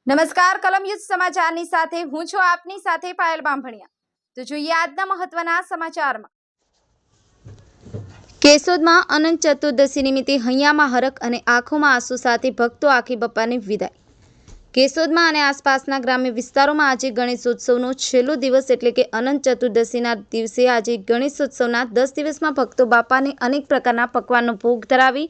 નમસ્કાર કલમ યુદ્ધ સમાચારની સાથે હું છું આપની સાથે પાયલ બામભણિયા। તો જોઈએ આજના મહત્વના સમાચારમાં। કેશોદમાં અનંત ચતુર્દશી નિમિત્તે હૈયામાં હરખ અને આંખોમાં આંસુ સાથે ભક્તો આખી બપ્પાને વિદાય। કેશોદમાં અને આસપાસના ગ્રામ્ય વિસ્તારોમાં આજે ગણેશોત્સવનો છેલ્લો દિવસ એટલે કે અનંત ચતુર્દશીના દિવસે આજે ગણેશોત્સવના 10 દિવસમાં ભક્તો બાપાને અનેક પ્રકારના પકવાનનો ભોગ ધરાવી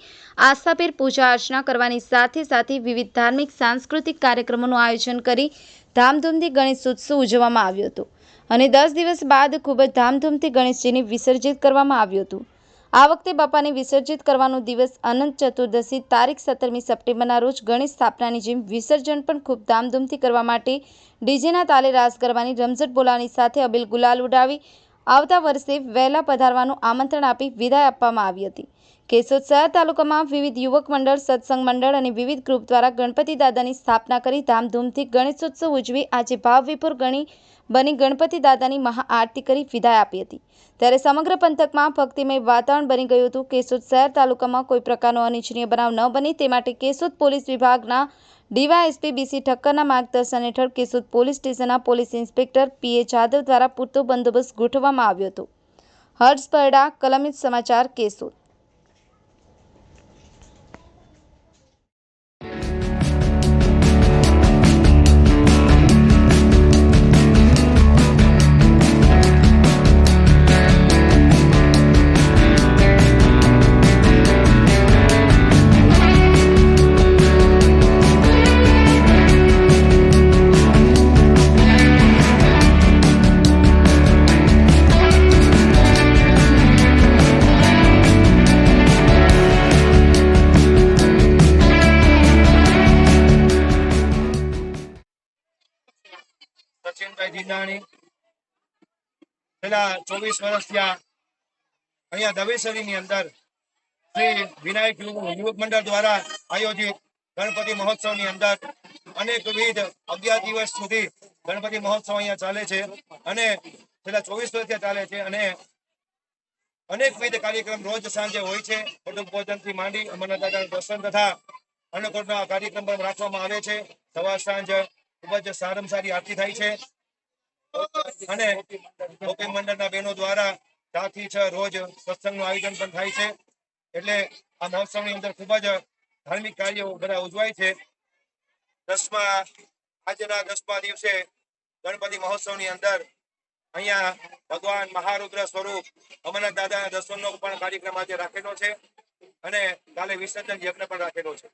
આસ્થાભેર પૂજા અર્ચના કરવાની સાથે સાથે વિવિધ ધાર્મિક સાંસ્કૃતિક કાર્યક્રમોનું આયોજન કરી ધામધૂમથી ગણેશોત્સવ ઉજવવામાં આવ્યો હતો અને 10 દિવસ બાદ ખૂબ જ ધામધૂમથી ગણેશજીને વિસર્જિત કરવામાં આવ્યું હતું। આ વખતે બાપાને વિસર્જિત કરવાનો દિવસ અનંત ચતુર્દશી તારીખ 17મી સપ્ટેમ્બરના રોજ ગણેશ સ્થાપનાની જેમ વિસર્જન પણ ખૂબ ધામધૂમથી કરવા માટે ડીજેના તાલે રાસ ગરબાની રમઝટ બોલાવવાની સાથે અબીલ ગુલાલ ઉડાવી આવતા વર્ષે વહેલા પધારવાનું આમંત્રણ આપી વિદાય આપવામાં આવી હતી। કેશોદ શહેર તાલુકામાં વિવિધ યુવક મંડળ, સત્સંગ મંડળ અને વિવિધ ગ્રુપ દ્વારા ગણપતિ દાદાની સ્થાપના કરી ધામધૂમથી ગણેશોત્સવ ઉજવી આજે ભાવવિભોર બની ગણપતિ દાદાની મહાઆરતી કરી વિદાય આપી હતી। ત્યારે સમગ્ર પંથકમાં ભક્તિમય વાતાવરણ બની ગયું હતું। કેશોદ શહેર તાલુકામાં કોઈ પ્રકારનો અનિચ્છનીય બનાવ ન બને તે માટે કેશોદ પોલીસ વિભાગના ડીવાયએસપી બીસી ઠક્કરના માર્ગદર્શન હેઠળ કેશોદ પોલીસ સ્ટેશનના પોલીસ ઇન્સ્પેક્ટર પીએ જાદવ દ્વારા પૂરતો બંદોબસ્ત ગોઠવવામાં આવ્યો હતો। હર્ષ પરડા, કલમ યુદ્ધ સમાચાર, કેશોદ। સચિનભાઈ જીનાણી છેલ્લા 24 વર્ષથી અહીંયા દવેસરીની અંદર શ્રી વિનાયક યુવક મંડળ દ્વારા આયોજિત ગણપતિ મહોત્સવની અંદર અનેકવિધ 11 દિવસ સુધી ગણપતિ મહોત્સવ અહીંયા ચાલે છે અને છેલ્લા 24 વર્ષથી ચાલે છે અને અનેકવિધ કાર્યક્રમ રોજ સાંજે હોય છે। કુટુંબ ભોજનથી માંડી અમરનાથ દાદાના દર્શન તથા અન્નકૂટના કાર્યક્રમ પણ રાખવામાં આવે છે। સવાર સાંજ ખૂબ જ સારામાં સારી આરતી થાય છે અને ગોપી મંડળના બહેનો દ્વારા 4 થી 6 રોજ સત્સંગનું આયોજન પણ થાય છે। એટલે આ મહોત્સવની અંદર ખૂબ જ ધાર્મિક કાર્યો બધા ઉજવાય છે। આજના 10મા દિવસે ગણપતિ મહોત્સવની અંદર અહીંયા ભગવાન મહારુદ્ર સ્વરૂપ અમરનાથ દાદાના દર્શનનો પણ કાર્યક્રમ આજે રાખેલો છે અને કાલે વિસર્જન યજ્ઞ પણ રાખેલો છે।